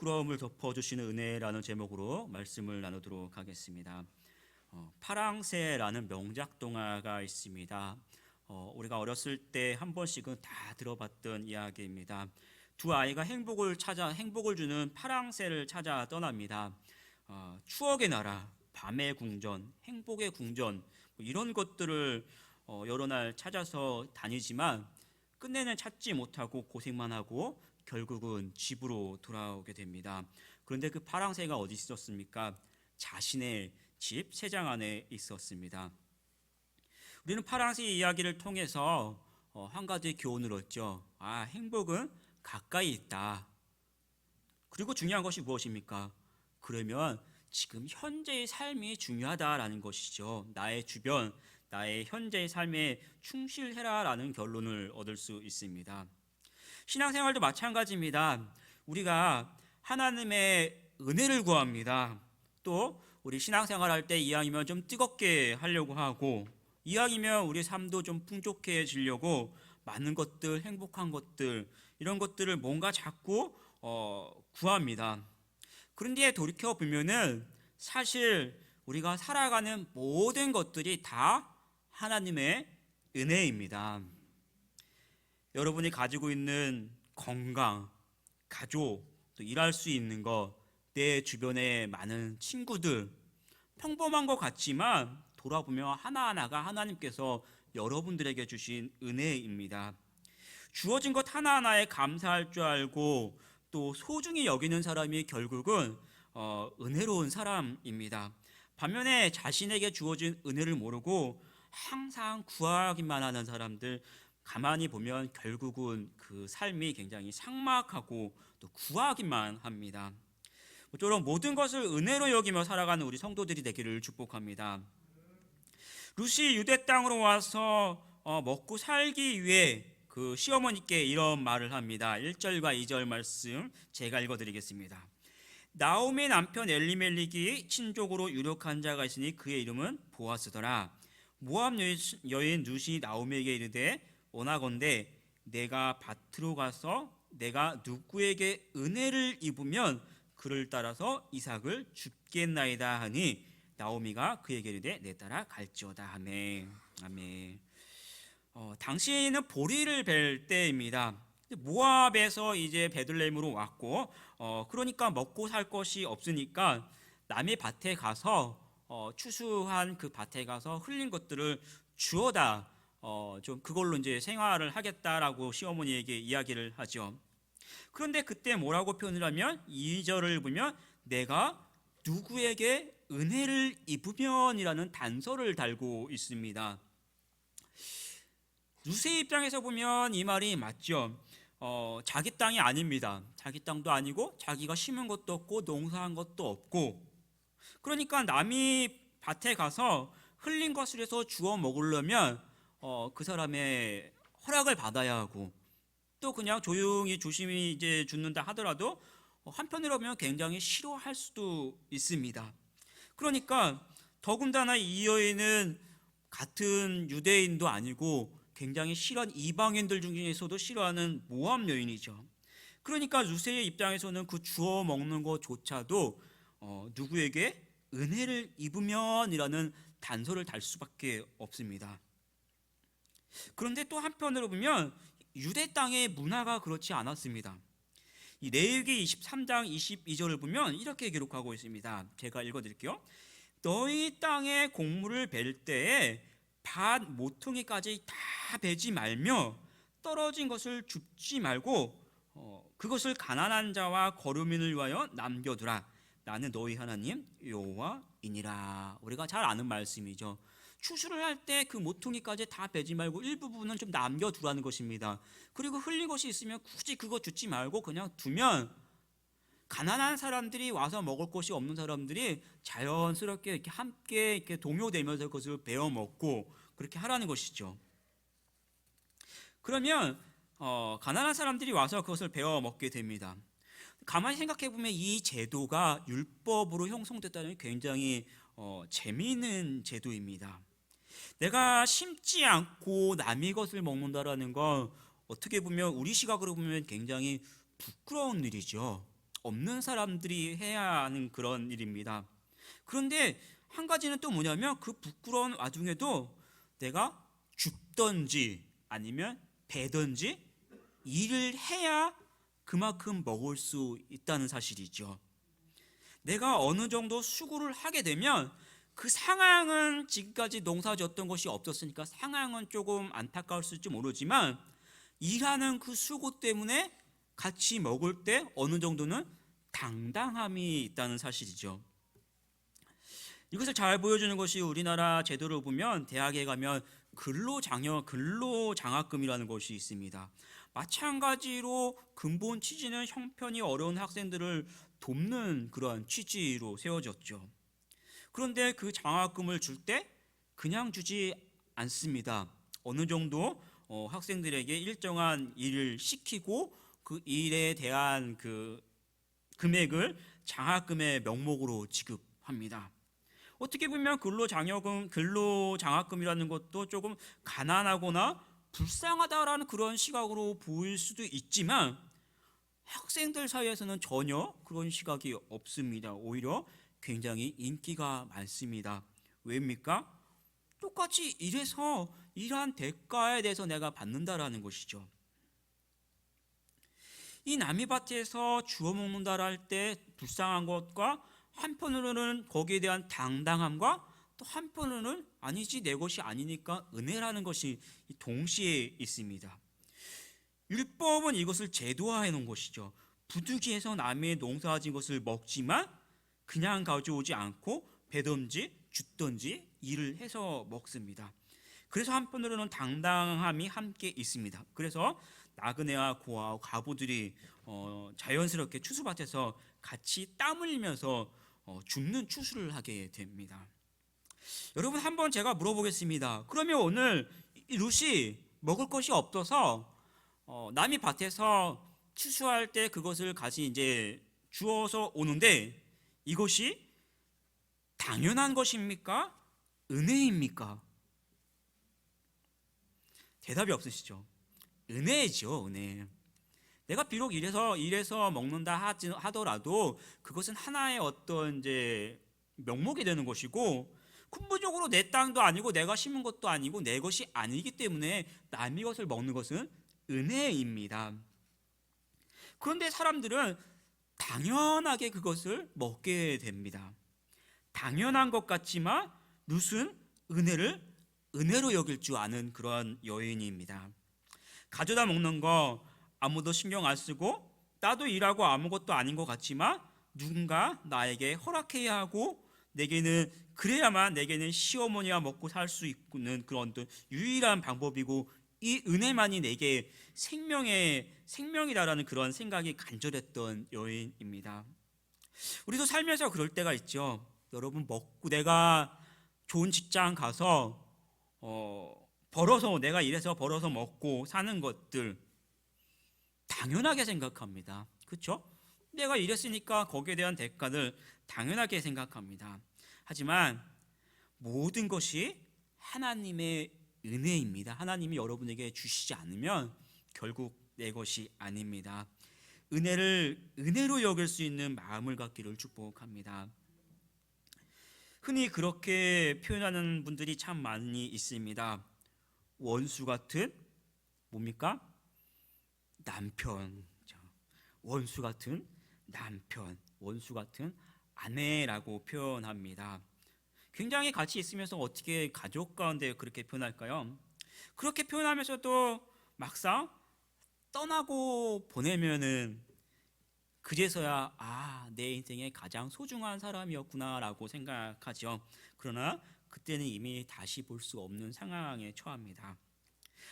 부끄러움을 덮어주시는 은혜라는 제목으로 말씀을 나누도록 하겠습니다. 파랑새라는 명작 동화가 있습니다. 우리가 어렸을 때 한 번씩은 다 들어봤던 이야기입니다. 두 아이가 행복을 주는 파랑새를 찾아 떠납니다. 추억의 나라, 밤의 궁전, 행복의 궁전, 이런 것들을 여러 날 찾아서 다니지만 끝내는 찾지 못하고 고생만 하고 결국은 집으로 돌아오게 됩니다. 그런데 그 파랑새가 어디 있었습니까? 자신의 집 세장 안에 있었습니다. 우리는 파랑새 이야기를 통해서 한 가지 교훈을 얻죠. 행복은 가까이 있다. 그리고 중요한 것이 무엇입니까? 그러면 지금 현재의 삶이 중요하다라는 것이죠. 나의 주변, 나의 현재의 삶에 충실해라라는 결론을 얻을 수 있습니다. 신앙생활도 마찬가지입니다. 우리가 하나님의 은혜를 구합니다. 또 우리 신앙생활 할 때 이왕이면 좀 뜨겁게 하려고 하고, 이왕이면 우리 삶도 좀 풍족해지려고 많은 것들, 행복한 것들, 이런 것들을 뭔가 자꾸 구합니다. 그런데 돌이켜 보면은 사실 우리가 살아가는 모든 것들이 다 하나님의 은혜입니다. 여러분이 가지고 있는 건강, 가족, 또 일할 수 있는 것, 내 주변에 많은 친구들, 평범한 것 같지만 돌아보면 하나하나가 하나님께서 여러분들에게 주신 은혜입니다. 주어진 것 하나하나에 감사할 줄 알고 또 소중히 여기는 사람이 결국은 은혜로운 사람입니다. 반면에 자신에게 주어진 은혜를 모르고 항상 구하기만 하는 사람들, 가만히 보면 결국은 그 삶이 굉장히 삭막하고 또 구하기만 합니다. 모쪼록 모든 것을 은혜로 여기며 살아가는 우리 성도들이 되기를 축복합니다. 룻이 유대 땅으로 와서 먹고 살기 위해 그 시어머니께 이런 말을 합니다. 1절과 2절 말씀 제가 읽어드리겠습니다. 나오미 남편 엘리멜릭이 친족으로 유력한 자가 있으니 그의 이름은 보아스더라. 모압 여인 룻이 나오미에게 이르되 원하건대 내가 밭으로 가서 내가 누구에게 은혜를 입으면 그를 따라서 이삭을 줍겠나이다 하니 나오미가 그에게 이르되 내 따라 갈지어다 하매. 아멘. 당시에는 보리를 벨 때입니다. 모압에서 이제 베들레헴으로 왔고, 그러니까 먹고 살 것이 없으니까 남의 밭에 가서 추수한 그 밭에 가서 흘린 것들을 주어다 좀 그걸로 이제 생활을 하겠다라고 시어머니에게 이야기를 하죠. 그런데 그때 뭐라고 표현을 하면 2절을 보면 내가 누구에게 은혜를 입으면이라는 단서를 달고 있습니다. 룻의 입장에서 보면 이 말이 맞죠. 자기 땅이 아닙니다. 자기 땅도 아니고 자기가 심은 것도 없고 농사한 것도 없고, 그러니까 남이 밭에 가서 흘린 것을 해서 주워 먹으려면 그 사람의 허락을 받아야 하고, 또 그냥 조심히 이제 죽는다 하더라도 한편으로 보면 굉장히 싫어할 수도 있습니다. 그러니까 더군다나 이 여인은 같은 유대인도 아니고 굉장히 싫어하는 이방인들 중에서도 싫어하는 모압 여인이죠. 그러니까 룻의 입장에서는 그 주워 먹는 것조차도 누구에게 은혜를 입으면이라는 단서를 달 수밖에 없습니다. 그런데 또 한편으로 보면 유대 땅의 문화가 그렇지 않았습니다. 이 레위기 23장 22절을 보면 이렇게 기록하고 있습니다. 제가 읽어드릴게요. 너희 땅에 곡물을 벨 때에 밭 모퉁이까지 다 베지 말며 떨어진 것을 줍지 말고 그것을 가난한 자와 거류민을 위하여 남겨두라. 나는 너희 하나님 여호와이니라. 우리가 잘 아는 말씀이죠. 추수를 할 때 그 모퉁이까지 다 베지 말고 일부분은 좀 남겨두라는 것입니다. 그리고 흘린 것이 있으면 굳이 그거 줍지 말고 그냥 두면 가난한 사람들이 와서 먹을 것이 없는 사람들이 자연스럽게 이렇게 함께 이렇게 동요되면서 그것을 베어 먹고 그렇게 하라는 것이죠. 그러면 가난한 사람들이 와서 그것을 베어 먹게 됩니다. 가만히 생각해 보면 이 제도가 율법으로 형성됐다는 게 굉장히 재미있는 제도입니다. 내가 심지 않고 남의 것을 먹는다라는 건 어떻게 보면 우리 시각으로 보면 굉장히 부끄러운 일이죠. 없는 사람들이 해야 하는 그런 일입니다. 그런데 한 가지는 또 뭐냐면 그 부끄러운 와중에도 내가 줍던지 아니면 배던지 일을 해야 그만큼 먹을 수 있다는 사실이죠. 내가 어느 정도 수고를 하게 되면 그 상황은 지금까지 농사 졌던 것이 없었으니까 상황은 조금 안타까웠을지 모르지만 일하는 그 수고 때문에 같이 먹을 때 어느 정도는 당당함이 있다는 사실이죠. 이것을 잘 보여주는 것이 우리나라 제도를 보면 대학에 가면 근로장학금이라는 것이 있습니다. 마찬가지로 근본 취지는 형편이 어려운 학생들을 돕는 그러한 취지로 세워졌죠. 그런데 그 장학금을 줄 때 그냥 주지 않습니다. 어느 정도 학생들에게 일정한 일을 시키고 그 일에 대한 그 금액을 장학금의 명목으로 지급합니다. 어떻게 보면 근로장학금이라는 것도 조금 가난하거나 불쌍하다라는 그런 시각으로 보일 수도 있지만 학생들 사이에서는 전혀 그런 시각이 없습니다. 오히려 굉장히 인기가 많습니다. 왜입니까? 똑같이 일해서 일한 대가에 대해서 내가 받는다라는 것이죠. 이 남이 밭에서 주워 먹는다라 할 때 불쌍한 것과 한편으로는 거기에 대한 당당함과 또 한편으로는 아니지 내 것이 아니니까 은혜라는 것이 동시에 있습니다. 율법은 이것을 제도화해 놓은 것이죠. 부득이해서 남의 농사진 것을 먹지만 그냥 가져오지 않고 배든지 줍든지 일을 해서 먹습니다. 그래서 한편으로는 당당함이 함께 있습니다. 그래서 나그네와 고아와 과부들이 자연스럽게 추수밭에서 같이 땀 흘리면서 죽는 추수를 하게 됩니다. 여러분 한번 제가 물어보겠습니다. 그러면 오늘 룻이 먹을 것이 없어서 남이 밭에서 추수할 때 그것을 같이 이제 주워서 오는데 이것이 당연한 것입니까? 은혜입니까? 대답이 없으시죠? 은혜죠, 은혜. 내가 비록 이래서 먹는다 하더라도 그것은 하나의 어떤 이제 명목이 되는 것이고 근본적으로 내 땅도 아니고 내가 심은 것도 아니고 내 것이 아니기 때문에 남의 것을 먹는 것은 은혜입니다. 그런데 사람들은 당연하게 그것을 먹게 됩니다. 당연한 것 같지만 룻은 은혜로 여길 줄 아는 그런 여인입니다. 가져다 먹는 거 아무도 신경 안 쓰고 나도 일하고 아무것도 아닌 것 같지만 누군가 나에게 허락해야 하고 내게는 그래야만 내게는 시어머니와 먹고 살 수 있는 그런 유일한 방법이고 이 은혜만이 내게 생명이다라는 그런 생각이 간절했던 여인입니다. 우리도 살면서 그럴 때가 있죠. 여러분 먹고 내가 좋은 직장 가서 벌어서 내가 일해서 벌어서 먹고 사는 것들 당연하게 생각합니다. 그렇죠? 내가 일했으니까 거기에 대한 대가를 당연하게 생각합니다. 하지만 모든 것이 하나님의 은혜입니다. 하나님이 여러분에게 주시지 않으면 결국 내 것이 아닙니다. 은혜로 여길 수 있는 마음을 갖기를 축복합니다. 흔히 그렇게 표현하는 분들이 참 많이 있습니다. 원수 같은 뭡니까? 남편. 원수 같은 남편, 원수 같은 아내라고 표현합니다. 굉장히 같이 있으면서 어떻게 가족 가운데 그렇게 표현할까요? 그렇게 표현하면서도 막상 떠나고 보내면은 그제서야 내 인생의 가장 소중한 사람이었구나라고 생각하죠. 그러나 그때는 이미 다시 볼 수 없는 상황에 처합니다.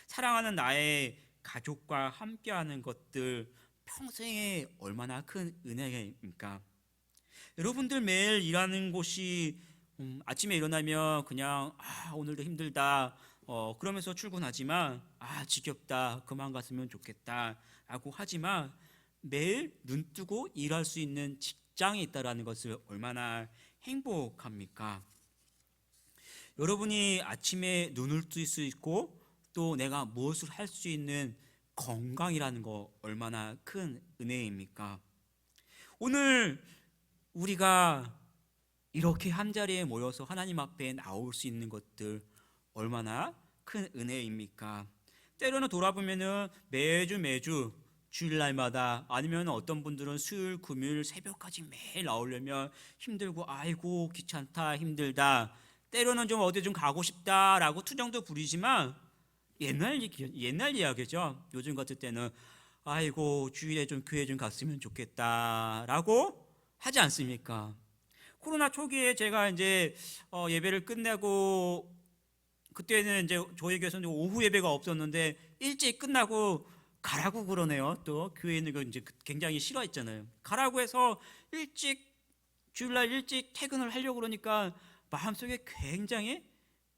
사랑하는 나의 가족과 함께하는 것들 평생에 얼마나 큰 은혜입니까? 여러분들 매일 일하는 곳이 아침에 일어나면 그냥 오늘도 힘들다 그러면서 출근하지만 지겹다 그만 갔으면 좋겠다 라고 하지만 매일 눈 뜨고 일할 수 있는 직장이 있다는 것을 얼마나 행복합니까? 여러분이 아침에 눈을 뜰 수 있고 또 내가 무엇을 할 수 있는 건강이라는 거 얼마나 큰 은혜입니까? 오늘 우리가 이렇게 한자리에 모여서 하나님 앞에 나올 수 있는 것들 얼마나 큰 은혜입니까? 때로는 돌아보면은 매주 주일날마다, 아니면 어떤 분들은 수요일 금요일 새벽까지 매일 나오려면 힘들고, 아이고 귀찮다, 힘들다, 때로는 좀 어디 좀 가고 싶다라고 투정도 부리지만 옛날 이야기죠. 요즘 같을 때는 아이고 주일에 좀 교회 좀 갔으면 좋겠다라고 하지 않습니까? 코로나 초기에 제가 이제 예배를 끝내고, 그때는 이제 저희 교회에서는 오후 예배가 없었는데 일찍 끝나고 가라고 그러네요. 또 교회는 이제 굉장히 싫어했잖아요. 가라고 해서 주일날 일찍 퇴근을 하려고 그러니까 마음속에 굉장히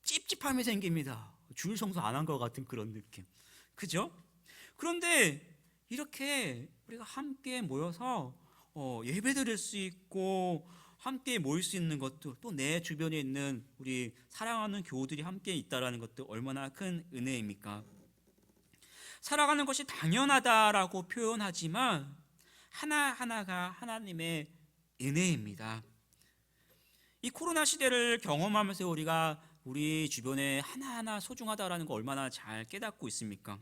찝찝함이 생깁니다. 주일 성수 안 한 것 같은 그런 느낌. 그죠? 그런데 이렇게 우리가 함께 모여서 예배 드릴 수 있고 함께 모일 수 있는 것도, 또 내 주변에 있는 우리 사랑하는 교우들이 함께 있다라는 것도 얼마나 큰 은혜입니까? 살아가는 것이 당연하다라고 표현하지만 하나하나가 하나님의 은혜입니다. 이 코로나 시대를 경험하면서 우리가 우리 주변에 하나하나 소중하다라는 거 얼마나 잘 깨닫고 있습니까?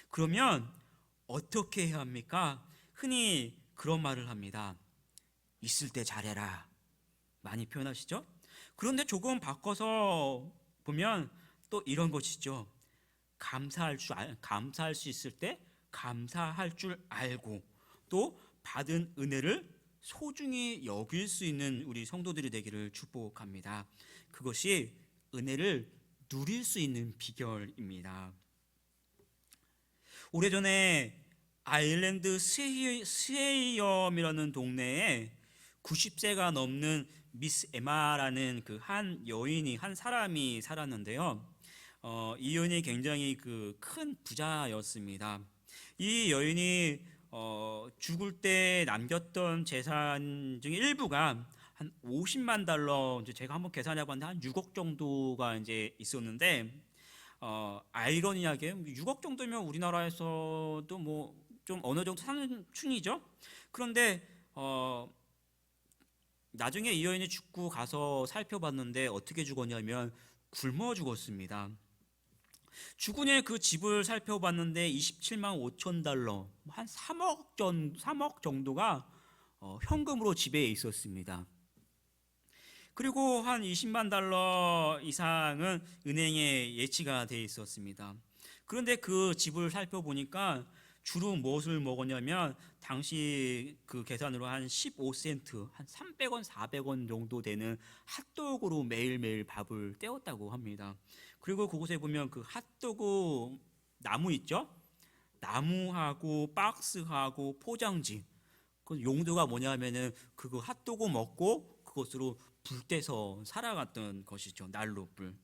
그러면 어떻게 해야 합니까? 흔히 그런 말을 합니다. 있을 때 잘해라. 많이 표현하시죠? 그런데 조금 바꿔서 보면 또 이런 것이죠. 감사할 수 있을 때 감사할 줄 알고, 또 받은 은혜를 소중히 여길 수 있는 우리 성도들이 되기를 축복합니다. 그것이 은혜를 누릴 수 있는 비결입니다. 오래전에 아일랜드 스웨이엄이라는 동네에 90세가 넘는 미스 에마라는 그 한 사람이 살았는데요. 이 여인이 굉장히 그 큰 부자였습니다. 이 여인이 죽을 때 남겼던 재산 중에 일부가 한 50만 달러, 이제 제가 한번 계산해 봤는데 한 6억 정도가 이제 있었는데, 아이러니하게 6억 정도면 우리나라에서도 뭐 좀 어느 정도 사는 춘이죠. 그런데 나중에 이 여인이 죽고 가서 살펴봤는데 어떻게 죽었냐면 굶어 죽었습니다. 죽은 후에 그 집을 살펴봤는데 27만 5천 달러, 한 3억 정도가 현금으로 집에 있었습니다. 그리고 한 20만 달러 이상은 은행에 예치가 돼 있었습니다. 그런데 그 집을 살펴보니까 주로 무엇을 먹었냐면, 당시 그 계산으로 한 15센트, 한 300원, 400원 정도 되는 핫도그로 매일매일 밥을 때웠다고 합니다. 그리고 그곳에 보면 그 핫도그 나무 있죠? 나무하고 박스하고 포장지, 그 용도가 뭐냐면은 그거 핫도그 먹고 그것으로 불 떼서 살아갔던 것이죠. 난로 불.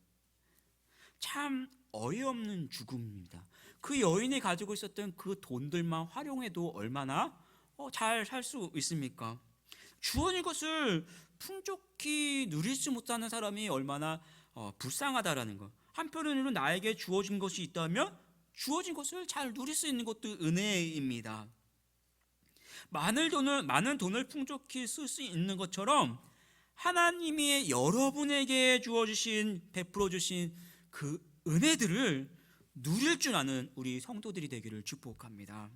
참 어이없는 죽음입니다. 그 여인이 가지고 있었던 그 돈들만 활용해도 얼마나 잘 살 수 있습니까? 주어진 것을 풍족히 누릴 수 못하는 사람이 얼마나 불쌍하다라는 것. 한편으로는 나에게 주어진 것이 있다면 주어진 것을 잘 누릴 수 있는 것도 은혜입니다. 많은 돈을 풍족히 쓸 수 있는 것처럼 하나님이 여러분에게 베풀어 주신 그 은혜들을 누릴 줄 아는 우리 성도들이 되기를 축복합니다.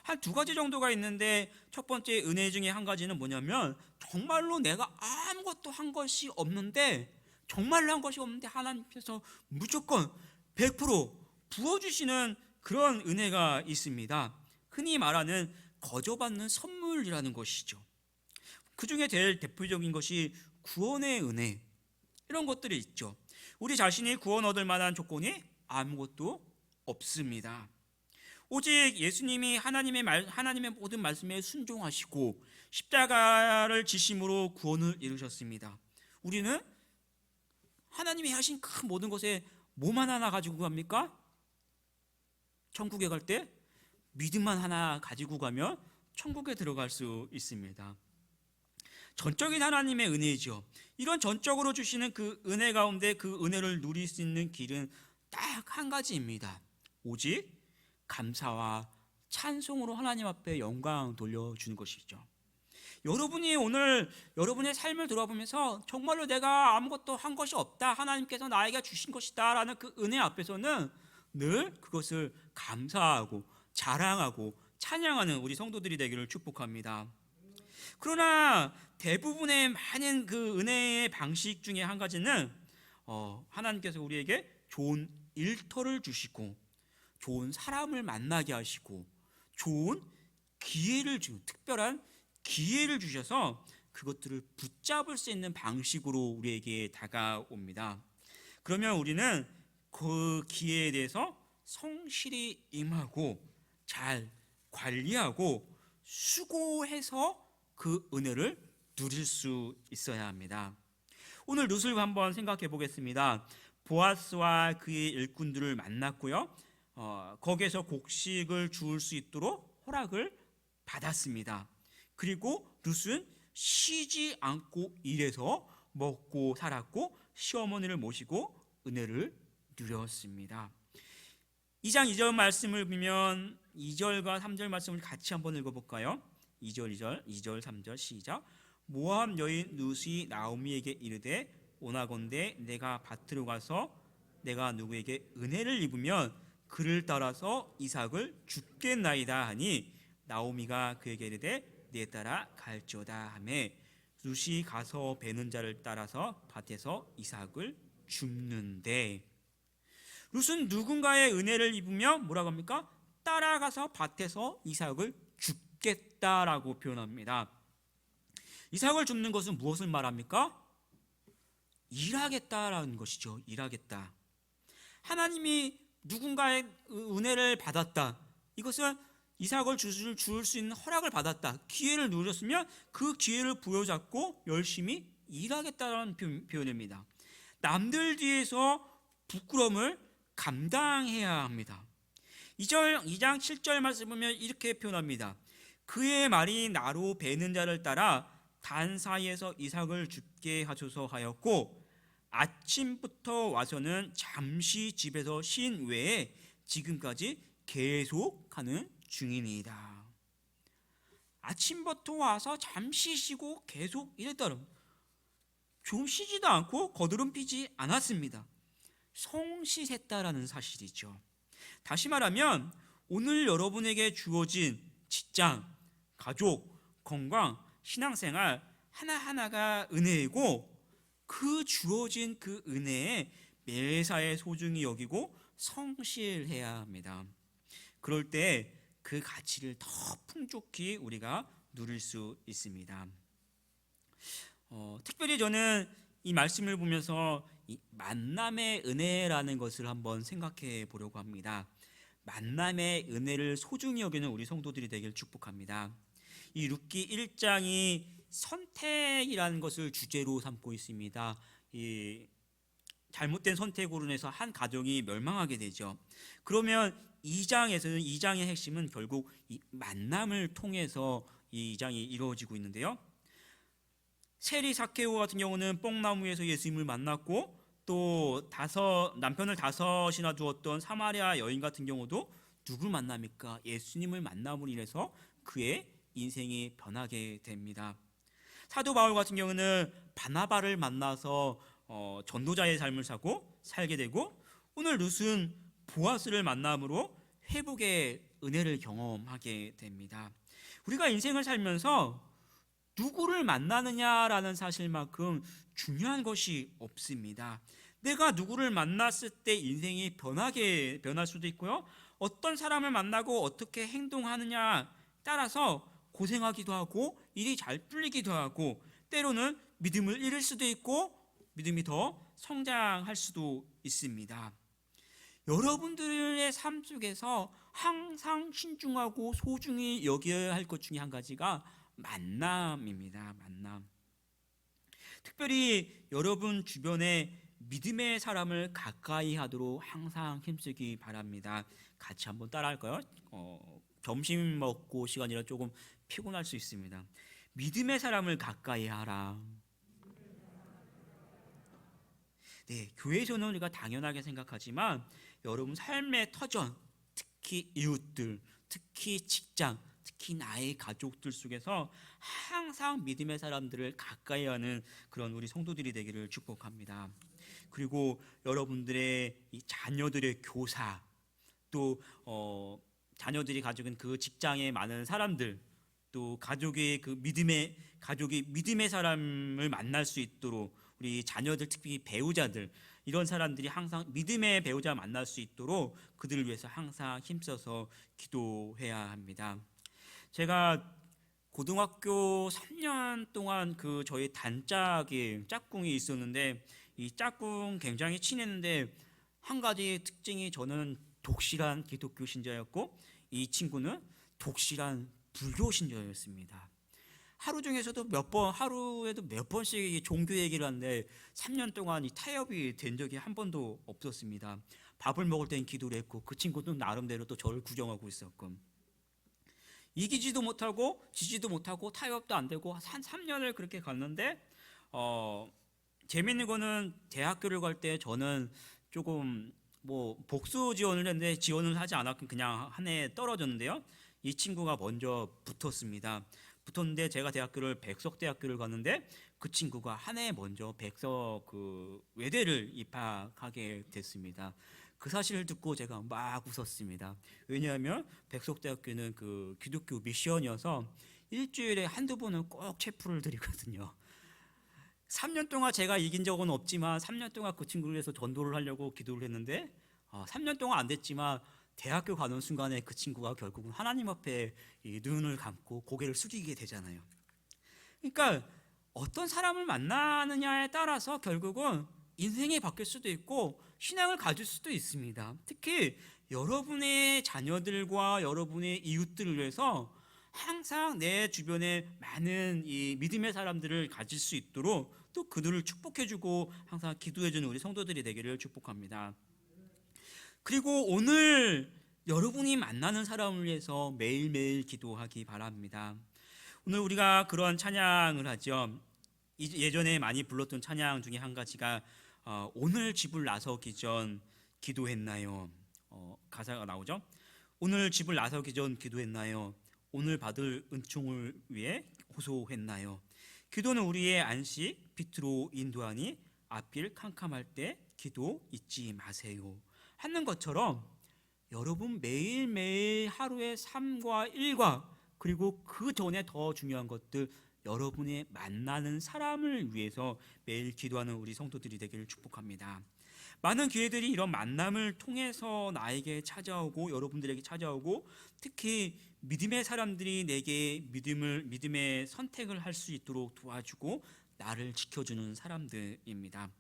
한 두 가지 정도가 있는데, 첫 번째 은혜 중에 한 가지는 뭐냐면, 정말로 내가 아무것도 한 것이 없는데, 하나님께서 무조건 100% 부어주시는 그런 은혜가 있습니다. 흔히 말하는 거저받는 선물이라는 것이죠. 그 중에 제일 대표적인 것이 구원의 은혜, 이런 것들이 있죠. 우리 자신이 구원 얻을 만한 조건이 아무것도 없습니다. 오직 예수님이 하나님의 모든 말씀에 순종하시고 십자가를 지심으로 구원을 이루셨습니다. 우리는 하나님이 하신 그 모든 것에 뭐만 하나 가지고 갑니까? 천국에 갈 때 믿음만 하나 가지고 가면 천국에 들어갈 수 있습니다. 전적인 하나님의 은혜죠. 이런 전적으로 주시는 그 은혜 가운데 그 은혜를 누릴 수 있는 길은 딱 한 가지입니다. 오직 감사와 찬송으로 하나님 앞에 영광 돌려주는 것이죠. 여러분이 오늘 여러분의 삶을 돌아보면서 정말로 내가 아무것도 한 것이 없다, 하나님께서 나에게 주신 것이다 라는 그 은혜 앞에서는 늘 그것을 감사하고 자랑하고 찬양하는 우리 성도들이 되기를 축복합니다. 그러나 대부분의 많은 그 은혜의 방식 중에 한 가지는 하나님께서 우리에게 좋은 일터를 주시고 좋은 사람을 만나게 하시고 좋은 기회를 주는, 특별한 기회를 주셔서 그것들을 붙잡을 수 있는 방식으로 우리에게 다가옵니다. 그러면 우리는 그 기회에 대해서 성실히 임하고 잘 관리하고 수고해서 그 은혜를 누릴 수 있어야 합니다. 오늘 룻을 한번 생각해 보겠습니다. 보아스와 그의 일꾼들을 만났고요, 거기에서 곡식을 주울 수 있도록 허락을 받았습니다. 그리고 룻은 쉬지 않고 일해서 먹고 살았고 시어머니를 모시고 은혜를 누렸습니다. 2장 2절 말씀을 보면 2절과 3절 말씀을 같이 한번 읽어볼까요? 2절 3절 시작. 모압 여인 룻이 나오미에게 이르되 오나건대 내가 밭으로 가서 내가 누구에게 은혜를 입으면 그를 따라서 이삭을 줍겠나이다 하니 나오미가 그에게 이르되 내 따라 갈지어다 하매 룻이 가서 베는 자를 따라서 밭에서 이삭을 줍는데, 룻은 누군가의 은혜를 입으며 뭐라고 합니까? 따라가서 밭에서 이삭을 줍겠다라고 표현합니다. 이삭을 줍는 것은 무엇을 말합니까? 일하겠다라는 것이죠. 일하겠다. 하나님이 누군가의 은혜를 받았다, 이것은 이삭을 주울 수 있는 허락을 받았다, 기회를 누렸으면 그 기회를 부여잡고 열심히 일하겠다라는 표현입니다. 남들 뒤에서 부끄러움을 감당해야 합니다. 2장 7절 말씀 보면 이렇게 표현합니다. 그의 말이 나로 베는 자를 따라 단 사이에서 이삭을 줍게 하소서 하였고 아침부터 와서는 잠시 집에서 쉰 외에 지금까지 계속하는 중이니이다. 아침부터 와서 잠시 쉬고 계속 일했다는, 좀 쉬지도 않고 거드름 피지 않았습니다. 성실했다라는 사실이죠. 다시 말하면 오늘 여러분에게 주어진 직장, 가족, 건강, 신앙생활 하나하나가 은혜이고 그 주어진 그 은혜에 매사에 소중히 여기고 성실해야 합니다. 그럴 때 그 가치를 더 풍족히 우리가 누릴 수 있습니다. 특별히 저는 이 말씀을 보면서 이 만남의 은혜라는 것을 한번 생각해 보려고 합니다. 만남의 은혜를 소중히 여기는 우리 성도들이 되길 축복합니다. 이 룻기 1장이 선택이라는 것을 주제로 삼고 있습니다. 이 잘못된 선택으로 인해서 한 가정이 멸망하게 되죠. 그러면 2장에서는 2장의 핵심은 결국 이 만남을 통해서 이 2장이 이루어지고 있는데요. 세리 삭케오 같은 경우는 뽕나무에서 예수님을 만났고, 또 남편을 5이나 두었던 사마리아 여인 같은 경우도 누굴 만납니까? 예수님을 만남으로 인해서 그의 인생이 변하게 됩니다. 사도 바울 같은 경우는 바나바를 만나서 전도자의 삶을 살게 되고, 오늘 룻은 보아스를 만남으로 회복의 은혜를 경험하게 됩니다. 우리가 인생을 살면서 누구를 만나느냐라는 사실만큼 중요한 것이 없습니다. 내가 누구를 만났을 때 인생이 변할 수도 있고요, 어떤 사람을 만나고 어떻게 행동하느냐 따라서 고생하기도 하고 일이 잘 풀리기도 하고 때로는 믿음을 잃을 수도 있고 믿음이 더 성장할 수도 있습니다. 여러분들의 삶 속에서 항상 신중하고 소중히 여겨야 할 것 중에 한 가지가 만남입니다. 만남. 특별히 여러분 주변에 믿음의 사람을 가까이 하도록 항상 힘쓰기 바랍니다. 같이 한번 따라할까요? 점심 먹고 시간이라 조금 피곤할 수 있습니다. 믿음의 사람을 가까이 하라. 네, 교회에서는 우리가 당연하게 생각하지만 여러분 삶의 터전, 특히 이웃들, 특히 직장, 특히 나의 가족들 속에서 항상 믿음의 사람들을 가까이 하는 그런 우리 성도들이 되기를 축복합니다. 그리고 여러분들의 이 자녀들의 교사, 또 자녀들이 가지고 있는 그 직장에 많은 사람들, 또 가족이 믿음의 사람을 만날 수 있도록, 우리 자녀들, 특히 배우자들, 이런 사람들이 항상 믿음의 배우자 만날 수 있도록 그들을 위해서 항상 힘써서 기도해야 합니다. 제가 고등학교 3년 동안 그 저희 단짝이 짝꿍이 있었는데, 이 짝꿍 굉장히 친했는데 한 가지 특징이, 저는 독실한 기독교 신자였고 이 친구는 독실한 불교 신자였습니다. 하루에도 몇 번씩 종교 얘기를 하는데 3년 동안 이 타협이 된 적이 한 번도 없었습니다. 밥을 먹을 땐 기도를 했고, 그 친구도 나름대로 또 저를 구정하고 있었고, 이기지도 못하고 지지도 못하고 타협도 안 되고 한 3년을 그렇게 갔는데, 재밌는 거는 대학교를 갈 때 저는 조금 복수 지원을 했는데 지원을 하지 않았고 그냥 한 해 떨어졌는데요. 이 친구가 먼저 붙었는데 제가 백석대학교를 갔는데 그 친구가 한 해 먼저 백석 그 외대를 입학하게 됐습니다. 그 사실을 듣고 제가 막 웃었습니다. 왜냐하면 백석대학교는 그 기독교 미션이어서 일주일에 한두 번은 꼭 체풀을 드리거든요. 3년 동안 제가 이긴 적은 없지만 3년 동안 그 친구를 위해서 전도를 하려고 기도를 했는데 3년 동안 안 됐지만 대학교 가는 순간에 그 친구가 결국은 하나님 앞에 이 눈을 감고 고개를 숙이게 되잖아요. 그러니까 어떤 사람을 만나느냐에 따라서 결국은 인생이 바뀔 수도 있고 신앙을 가질 수도 있습니다. 특히 여러분의 자녀들과 여러분의 이웃들을 위해서 항상 내 주변에 많은 이 믿음의 사람들을 가질 수 있도록 또 그들을 축복해주고 항상 기도해주는 우리 성도들이 되기를 축복합니다. 그리고 오늘 여러분이 만나는 사람을 위해서 매일매일 기도하기 바랍니다. 오늘 우리가 그런 찬양을 하죠. 예전에 많이 불렀던 찬양 중에 한 가지가 오늘 집을 나서기 전 기도했나요? 가사가 나오죠. 오늘 집을 나서기 전 기도했나요? 오늘 받을 은총을 위해 호소했나요? 기도는 우리의 안식, 빛으로 인도하니 앞길 캄캄할 때 기도 잊지 마세요 하는 것처럼, 여러분 매일매일 하루의 삶과 일과, 그리고 그 전에 더 중요한 것들, 여러분의 만나는 사람을 위해서 매일 기도하는 우리 성도들이 되기를 축복합니다. 많은 기회들이 이런 만남을 통해서 나에게 찾아오고 여러분들에게 찾아오고, 특히 믿음의 사람들이 내게 믿음의 선택을 할 수 있도록 도와주고 나를 지켜주는 사람들입니다.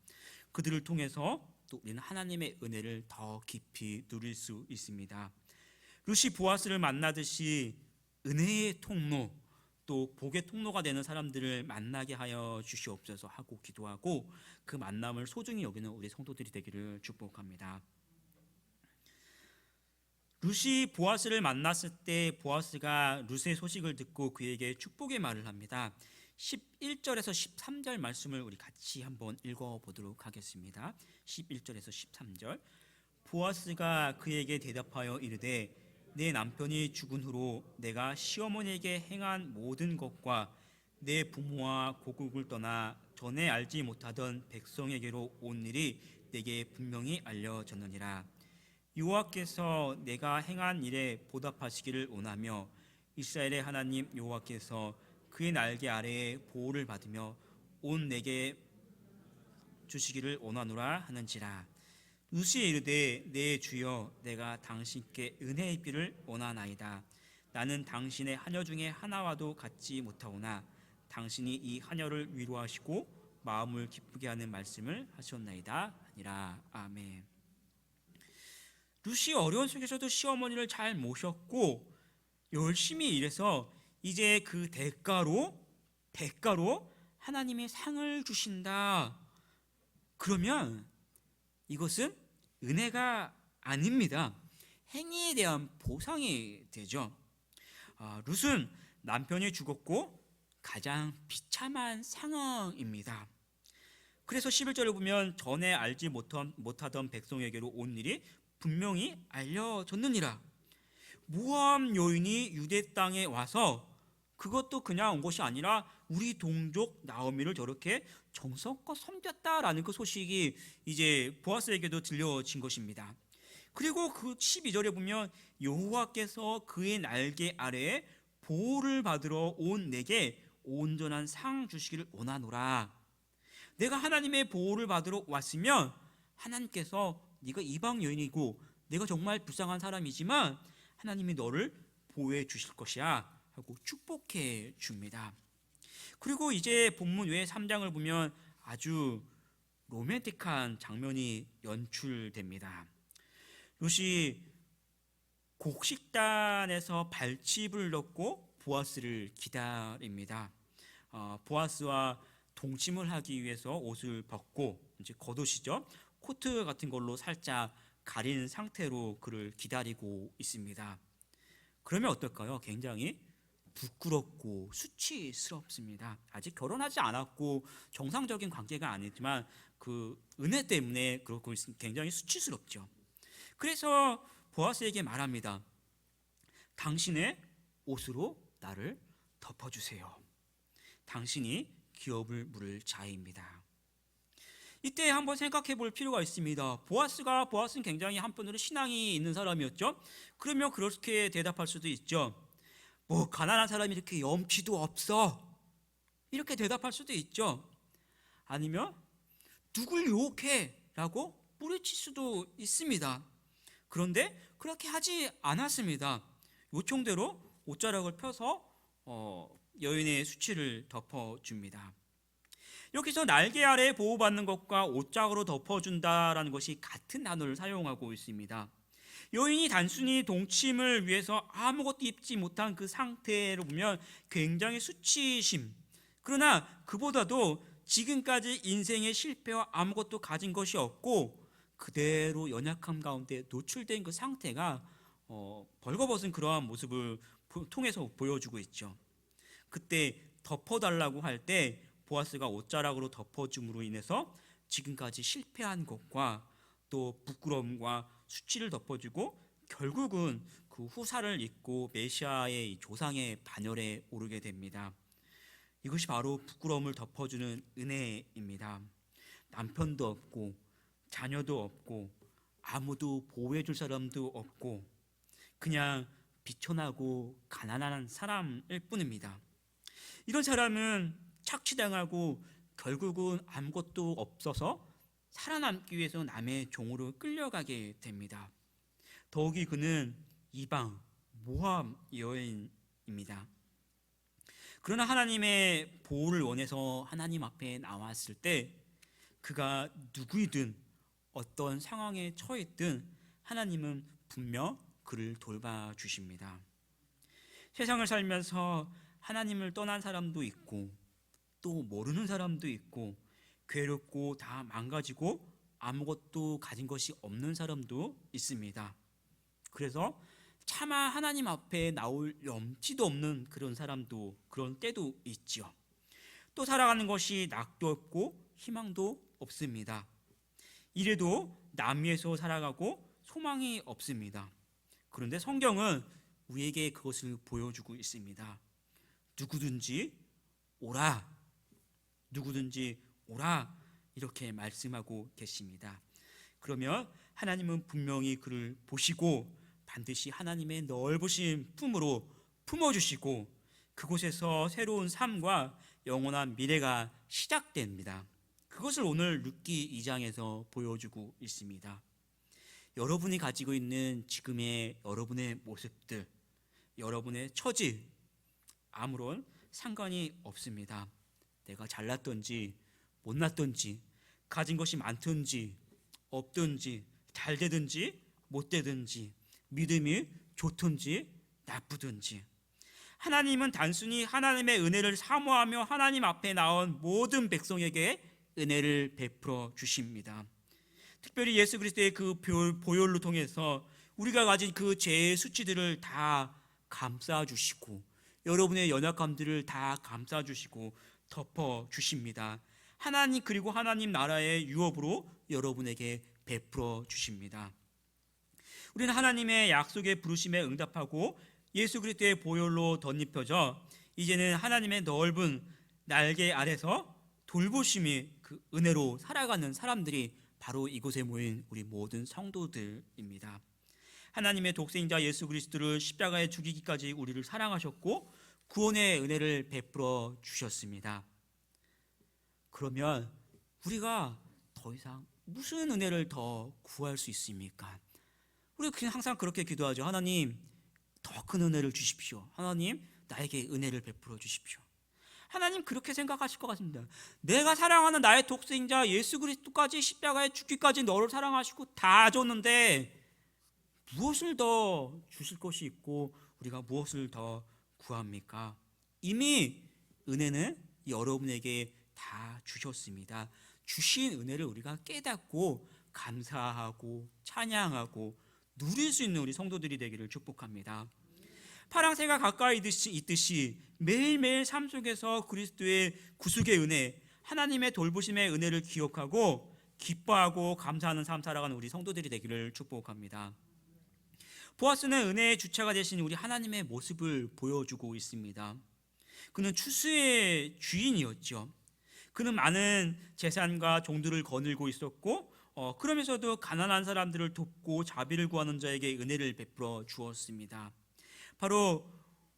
그들을 통해서 또 우리는 하나님의 은혜를 더 깊이 누릴 수 있습니다. 루시 보아스를 만나듯이 은혜의 통로, 또 복의 통로가 되는 사람들을 만나게 하여 주시옵소서 하고 기도하고, 그 만남을 소중히 여기는 우리 성도들이 되기를 축복합니다. 루시 보아스를 만났을 때 보아스가 루스의 소식을 듣고 그에게 축복의 말을 합니다. 11절에서 13절 말씀을 우리 같이 한번 읽어보도록 하겠습니다. 11절에서 13절. 보아스가 그에게 대답하여 이르되 내 남편이 죽은 후로 내가 시어머니에게 행한 모든 것과 내 부모와 고국을 떠나 전에 알지 못하던 백성에게로 온 일이 내게 분명히 알려졌느니라. 여호와께서 내가 행한 일에 보답하시기를 원하며 이스라엘의 하나님 여호와께서 그의 날개 아래에 보호를 받으며 온 내게 주시기를 원하노라 하는지라. 루시에 이르되 내 주여 내가 당신께 은혜 입기를 원하나이다. 나는 당신의 하녀 중에 하나와도 같지 못하오나 당신이 이 하녀를 위로하시고 마음을 기쁘게 하는 말씀을 하셨나이다 하니라. 아멘. 루시 어려운 속에서도 시어머니를 잘 모셨고 열심히 일해서 이제 그 대가로 하나님의 상을 주신다. 그러면 이것은 은혜가 아닙니다. 행위에 대한 보상이 되죠. 룻은 남편이 죽었고 가장 비참한 상황입니다. 그래서 11절을 보면 전에 알지 못하던 백성에게로 온 일이 분명히 알려졌느니라. 모압 여인이 유대 땅에 와서 그것도 그냥 온 것이 아니라 우리 동족 나오미를 저렇게 정성껏 섬겼다라는 그 소식이 이제 보아스에게도 들려진 것입니다. 그리고 그 12절에 보면 여호와께서 그의 날개 아래에 보호를 받으러 온 내게 온전한 상 주시기를 원하노라. 내가 하나님의 보호를 받으러 왔으면 하나님께서 네가 이방 여인이고 내가 정말 불쌍한 사람이지만 하나님이 너를 보호해 주실 것이야 하고 축복해 줍니다. 그리고 이제 본문 외 3장을 보면 아주 로맨틱한 장면이 연출됩니다. 롯이 곡식단에서 발집을 넣고 보아스를 기다립니다. 보아스와 동침을 하기 위해서 옷을 벗고 이제 겉옷이죠. 코트 같은 걸로 살짝 가린 상태로 그를 기다리고 있습니다. 그러면 어떨까요? 굉장히 부끄럽고 수치스럽습니다. 아직 결혼하지 않았고 정상적인 관계가 아니지만 그 은혜 때문에 그렇고 굉장히 수치스럽죠. 그래서 보아스에게 말합니다. 당신의 옷으로 나를 덮어주세요. 당신이 기업을 물을 자입니다. 이때 한번 생각해 볼 필요가 있습니다. 보아스는 굉장히 한편으로 신앙이 있는 사람이었죠. 그러면 그렇게 대답할 수도 있죠. 뭐 가난한 사람이 이렇게 염치도 없어, 이렇게 대답할 수도 있죠. 아니면 누굴 유혹해 라고 뿌리칠 수도 있습니다. 그런데 그렇게 하지 않았습니다. 요청대로 옷자락을 펴서 여인의 수치를 덮어줍니다. 여기서 날개 아래 보호받는 것과 옷자락으로 덮어준다라는 것이 같은 단어를 사용하고 있습니다. 여인이 단순히 동침을 위해서 아무것도 입지 못한 그 상태를 보면 굉장히 수치심, 그러나 그보다도 지금까지 인생의 실패와 아무것도 가진 것이 없고 그대로 연약함 가운데 노출된 그 상태가 벌거벗은 그러한 모습을 통해서 보여주고 있죠. 그때 덮어달라고 할 때 보아스가 옷자락으로 덮어줌으로 인해서 지금까지 실패한 것과 또 부끄러움과 수치를 덮어주고 결국은 그 후사를 잇고 메시아의 조상의 반열에 오르게 됩니다. 이것이 바로 부끄러움을 덮어주는 은혜입니다. 남편도 없고 자녀도 없고 아무도 보호해줄 사람도 없고 그냥 비천하고 가난한 사람일 뿐입니다. 이런 사람은 착취당하고 결국은 아무것도 없어서 살아남기 위해서 남의 종으로 끌려가게 됩니다. 더욱이 그는 이방 모압 여인입니다. 그러나 하나님의 보호를 원해서 하나님 앞에 나왔을 때 그가 누구이든 어떤 상황에 처했든 하나님은 분명 그를 돌봐주십니다. 세상을 살면서 하나님을 떠난 사람도 있고 또 모르는 사람도 있고 괴롭고 다 망가지고 아무것도 가진 것이 없는 사람도 있습니다. 그래서 차마 하나님 앞에 나올 염치도 없는 그런 사람도 그런 때도 있죠. 또 살아가는 것이 낙도 없고 희망도 없습니다. 이래도 남위에서 살아가고 소망이 없습니다. 그런데 성경은 우리에게 그것을 보여주고 있습니다. 누구든지 오라, 누구든지 오라 이렇게 말씀하고 계십니다. 그러면 하나님은 분명히 그를 보시고 반드시 하나님의 넓으신 품으로 품어주시고 그곳에서 새로운 삶과 영원한 미래가 시작됩니다. 그것을 오늘 룻기 2장에서 보여주고 있습니다. 여러분이 가지고 있는 지금의 여러분의 모습들, 여러분의 처지 아무런 상관이 없습니다. 내가 잘났던지 못났던지 가진 것이 많든지 없든지 잘 되든지 못 되든지 믿음이 좋든지 나쁘든지 하나님은 단순히 하나님의 은혜를 사모하며 하나님 앞에 나온 모든 백성에게 은혜를 베풀어 주십니다. 특별히 예수 그리스도의 그 보혈로 통해서 우리가 가진 그 죄의 수치들을 다 감싸 주시고 여러분의 연약함들을 다 감싸 주시고 덮어 주십니다. 하나님 그리고 하나님 나라의 유업으로 여러분에게 베풀어 주십니다. 우리는 하나님의 약속의 부르심에 응답하고 예수 그리스도의 보혈로 덧입혀져 이제는 하나님의 넓은 날개 아래서 돌보심이 그 은혜로 살아가는 사람들이 바로 이곳에 모인 우리 모든 성도들입니다. 하나님의 독생자 예수 그리스도를 십자가에 죽이기까지 우리를 사랑하셨고 구원의 은혜를 베풀어 주셨습니다. 그러면 우리가 더 이상 무슨 은혜를 더 구할 수 있습니까? 우리가 그냥 항상 그렇게 기도하죠. 하나님, 더 큰 은혜를 주십시오. 하나님, 나에게 은혜를 베풀어 주십시오. 하나님 그렇게 생각하실 것 같습니다. 내가 사랑하는 나의 독생자 예수 그리스도까지 십자가에 죽기까지 너를 사랑하시고 다 줬는데 무엇을 더 주실 것이 있고 우리가 무엇을 더 구합니까? 이미 은혜는 여러분에게 다 주셨습니다. 주신 은혜를 우리가 깨닫고 감사하고 찬양하고 누릴 수 있는 우리 성도들이 되기를 축복합니다. 파랑새가 가까이 있듯이 매일매일 삶 속에서 그리스도의 구속의 은혜, 하나님의 돌보심의 은혜를 기억하고 기뻐하고 감사하는 삶 살아가는 우리 성도들이 되기를 축복합니다. 보아스는 은혜의 주체가 되신 우리 하나님의 모습을 보여주고 있습니다. 그는 추수의 주인이었죠. 그는 많은 재산과 종들을 거느리고 있었고 그러면서도 가난한 사람들을 돕고 자비를 구하는 자에게 은혜를 베풀어 주었습니다. 바로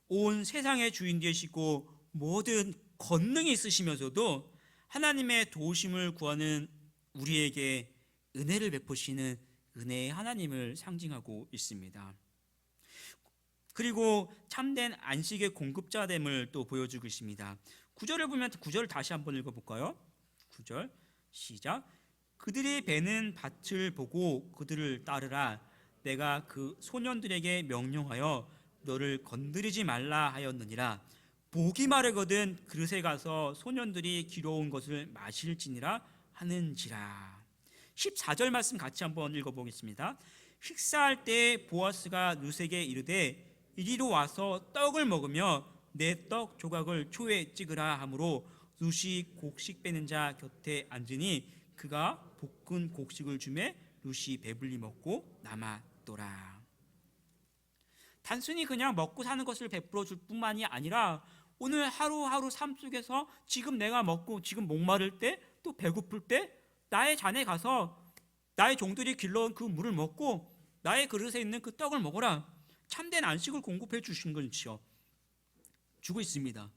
온 세상의 주인 되시고 모든 권능이 있으시면서도 하나님의 도우심을 구하는 우리에게 은혜를 베푸시는 은혜의 하나님을 상징하고 있습니다. 그리고 참된 안식의 공급자됨을 또 보여주고 있습니다. 9절을 보면 9절을 다시 한번 읽어볼까요? 9절 시작. 그들이 베는 밭을 보고 그들을 따르라. 내가 그 소년들에게 명령하여 너를 건드리지 말라 하였느니라. 목이 마르거든 그릇에 가서 소년들이 기러온 것을 마실지니라 하는지라. 14절 말씀 같이 한번 읽어보겠습니다. 식사할 때 보아스가 룻에게 이르되 이리로 와서 떡을 먹으며 내 떡 조각을 초에 찍으라 하므로 룻이 곡식 빼는 자 곁에 앉으니 그가 볶은 곡식을 주매 룻이 배불리 먹고 남았더라. 단순히 그냥 먹고 사는 것을 베풀어 줄 뿐만이 아니라 오늘 하루하루 삶 속에서 지금 내가 먹고 지금 목마를 때 또 배고플 때 나의 잔에 가서 나의 종들이 길러온 그 물을 먹고 나의 그릇에 있는 그 떡을 먹어라. 참된 안식을 공급해 주신 것이요 주고 있습니다.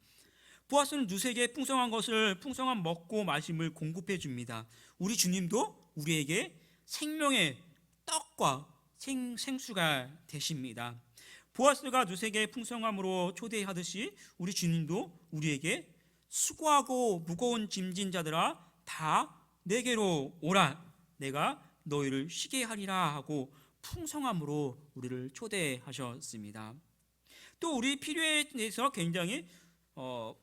보아스는 룻에게 풍성한 것을 풍성한 먹고 마심을 공급해 줍니다. 우리 주님도 우리에게 생명의 떡과 생수가 되십니다. 보아스가 룻에게 풍성함으로 초대하듯이 우리 주님도 우리에게 수고하고 무거운 짐진 자들아 다 내게로 오라. 내가 너희를 쉬게 하리라 하고 풍성함으로 우리를 초대하셨습니다. 또 우리 필요에 대해서 굉장히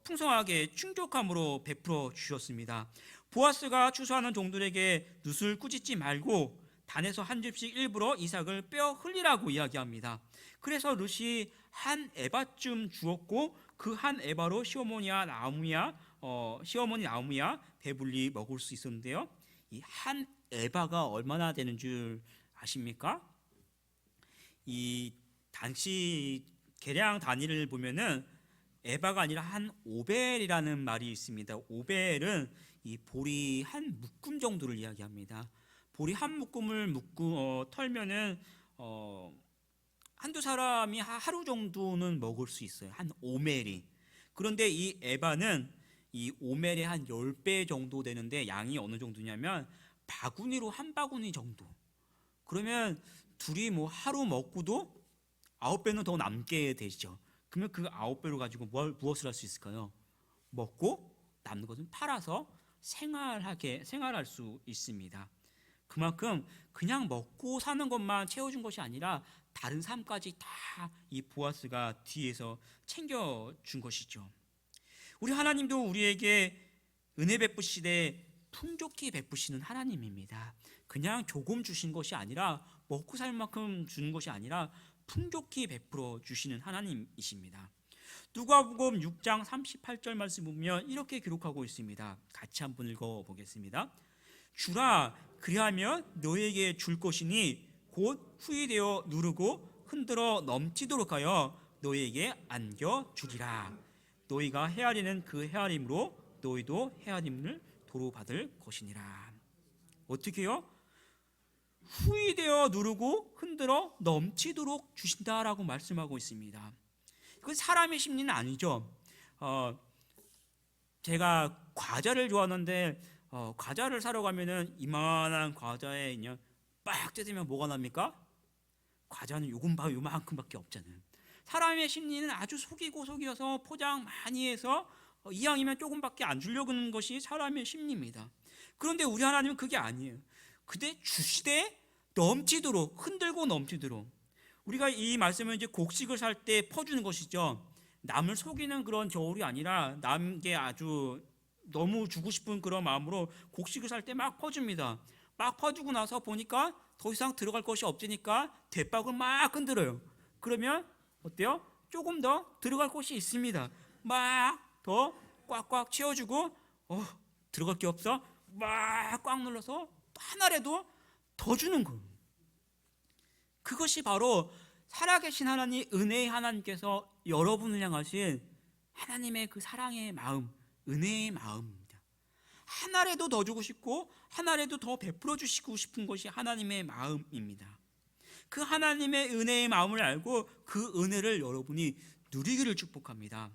풍성하게 충족함으로 베풀어 주셨습니다. 보아스가 추수하는 종들에게 룻을 꾸짖지 말고 단에서 한 줍씩 일부러 이삭을 빼어 흘리라고 이야기합니다. 그래서 룻이 한 에바쯤 주었고 그 한 에바로 시어머니 나오미야 배불리 먹을 수 있었는데요. 이 한 에바가 얼마나 되는 줄 아십니까? 이 당시 계량 단위를 보면은 에바가 아니라 한 오벨이라는 말이 있습니다. 오벨은 이 보리 한 묶음 정도를 이야기합니다. 보리 한 묶음을 털면은 한두 사람이 하루 정도는 먹을 수 있어요. 한 오멜이. 그런데 이 에바는 이 오멜의 한 10배 정도 되는데 양이 어느 정도냐면 바구니로 한 바구니 정도. 그러면 둘이 뭐 하루 먹고도 9배는 더 남게 되죠. 그러면 그 9배로 가지고 무엇을 할 수 있을까요? 먹고 남는 것은 팔아서 생활할 수 있습니다. 그만큼 그냥 먹고 사는 것만 채워준 것이 아니라 다른 삶까지 다 이 보아스가 뒤에서 챙겨준 것이죠. 우리 하나님도 우리에게 은혜 베푸시되 풍족히 베푸시는 하나님입니다. 그냥 조금 주신 것이 아니라 먹고 살 만큼 주는 것이 아니라 풍족히 베풀어 주시는 하나님이십니다. 누가복음 6장 38절 말씀 보면 이렇게 기록하고 있습니다. 같이 한번 읽어보겠습니다. 주라 그리하면 너에게 줄 것이니 곧 후이되어 누르고 흔들어 넘치도록 하여 너희에게 안겨주리라. 너희가 헤아리는 그 헤아림으로 너희도 헤아림을 도로 받을 것이니라. 어떻게요? 후이되어 누르고 흔들어 넘치도록 주신다라고 말씀하고 있습니다. 그건 사람의 심리는 아니죠. 제가 과자를 좋아하는데 과자를 사러 가면은 이만한 과자에 그냥 빡 뜯으면 뭐가 납니까? 과자는 요만큼밖에 없잖아요. 사람의 심리는 아주 속여서 포장 많이 해서 이왕이면 조금밖에 안 주려고 하는 것이 사람의 심리입니다. 그런데 우리 하나님은 그게 아니에요. 그대 주시되 넘치도록, 흔들고 넘치도록. 우리가 이 말씀은 이제 곡식을 살 때 퍼주는 것이죠. 남을 속이는 그런 저울이 아니라 남에게 아주 너무 주고 싶은 그런 마음으로 곡식을 살 때 막 퍼줍니다. 막 퍼주고 나서 보니까 더 이상 들어갈 것이 없으니까 대박을 막 흔들어요. 그러면 어때요? 조금 더 들어갈 곳이 있습니다. 막 더 꽉꽉 채워주고 들어갈 게 없어? 막 꽉 눌러서 하나라도 더 주는 거예요. 그것이 바로 살아계신 하나님, 은혜의 하나님께서 여러분을 향하신 하나님의 그 사랑의 마음, 은혜의 마음입니다. 하나라도 더 주고 싶고 하나라도 더 베풀어 주시고 싶은 것이 하나님의 마음입니다. 그 하나님의 은혜의 마음을 알고 그 은혜를 여러분이 누리기를 축복합니다.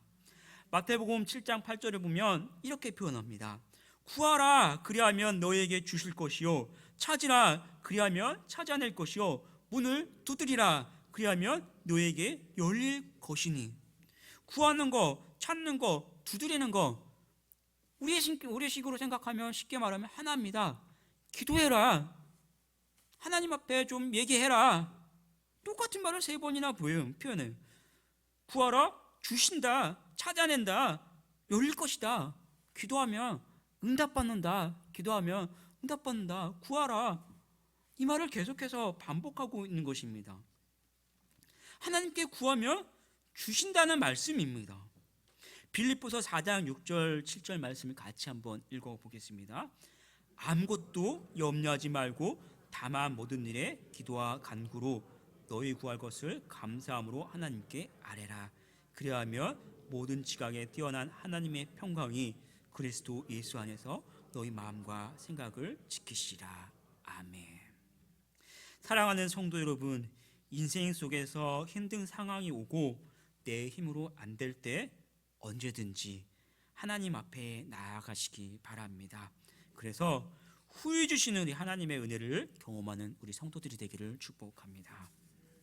마태복음 7장 8절에 보면 이렇게 표현합니다. 구하라 그리하면 너희에게 주실 것이요 찾으라 그리하면 찾아낼 것이요 문을 두드리라 그리하면 너희에게 열릴 것이니. 구하는 거, 찾는 거, 두드리는 거 우리식으로 생각하면 쉽게 말하면 하나입니다. 기도해라. 하나님 앞에 좀 얘기해라. 똑같은 말을 3번이나 표현해요. 구하라, 주신다. 찾아낸다. 열릴 것이다. 기도하면 응답받는다. 기도하면 응답받는다. 구하라. 이 말을 계속해서 반복하고 있는 것입니다. 하나님께 구하면 주신다는 말씀입니다. 빌립보서 4장 6절 7절 말씀을 같이 한번 읽어보겠습니다. 아무것도 염려하지 말고 다만 모든 일에 기도와 간구로 너희 구할 것을 감사함으로 하나님께 아뢰라. 그리하면 모든 지각에 뛰어난 하나님의 평강이 그리스도 예수 안에서 너희 마음과 생각을 지키시라. 아멘. 사랑하는 성도 여러분, 인생 속에서 힘든 상황이 오고 내 힘으로 안 될 때 언제든지 하나님 앞에 나아가시기 바랍니다. 그래서 후회 주시는 우리 하나님의 은혜를 경험하는 우리 성도들이 되기를 축복합니다.